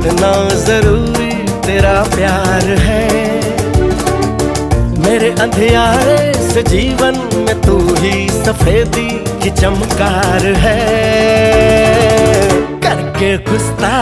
कितना जरूरी तेरा प्यार है। मेरे अंधियारे से जीवन में तू ही सफेदी की चमकार है। करके गुस्ताखी